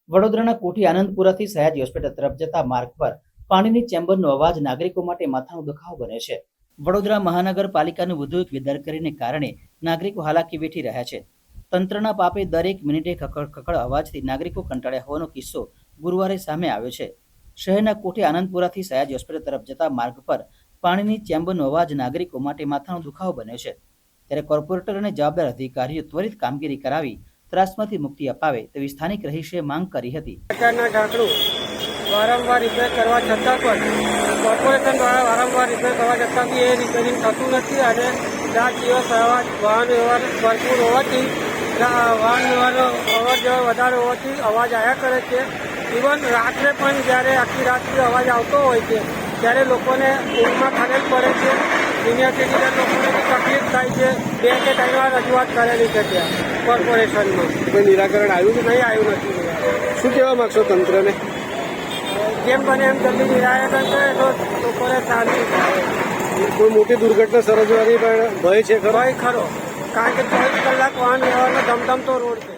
વડોદરાના કોઠી આનંદપુરાથી સયાજી હોસ્પિટલ તરફ જતા માર્ગ પર પાણીની ચેમ્બરનો અવાજ નાગરિકો માટે માથાનો દુખાવો બને છે. વડોદરા મહાનગરપાલિકાનું વધુ એક બેદરકારીને કારણે નાગરિકો હાલાકી વેઠી રહ્યા છે. તંત્રના પાપે દરેક મિનિટે ખખડ અવાજથી નાગરિકો કંટાળ્યા હોવાનો કિસ્સો ગુરુવારે સામે આવ્યો છે. શહેરના કોઠી આનંદપુરાથી સયાજી હોસ્પિટલ તરફ જતા માર્ગ પર પાણીની ચેમ્બરનો અવાજ નાગરિકો માટે માથાનો દુખાવો બન્યો છે. ત્યારે કોર્પોરેટર અને જવાબદાર અધિકારીઓ ત્વરિત કામગીરી કરાવી ત્રાસમાંથી મુક્તિ અપાવે તેવી સ્થાનિક રહીશે માંગ કરી હતી. સરકારના ઢાંકણું વારંવાર રિપેર કરવા છતાં પણ કોર્પોરેશન દ્વારા વારંવાર રિપેર કરવા છતાં બી એ રિપેરિંગ થતું નથી અને રાત દિવસ વાહન વ્યવહાર ભરપૂર હોવાથી વાહન વ્યવહારનો અવર જવર વધારે હોવાથી અવાજ આવ્યા કરે છે. ઇવન રાત્રે પણ જ્યારે આખી રાતથી અવાજ આવતો હોય છે ત્યારે લોકોને ઊંઘમાં ખલેલ પડે છે. સિનિયર સિટીઝન લોકોને બી તકલીફ થાય છે. 2 કે 3 વાર રજૂઆત કરેલી છે ત્યાં કોર્પોરેશનમાં. કોઈ નિરાકરણ આવ્યું નહીં આવ્યું નથી. શું કહેવા માંગશો તંત્રને? જેમ બને એમ જલ્દી નિરાકરણ કરે તો લોકોને શાંતિ થાય. કોઈ મોટી દુર્ઘટના સર્જવાની પણ ભય છે ખરો? ભય ખરો, કારણ કે 24 કલાક વાહન વ્યવહારનો ધમધમતો રોડ છે.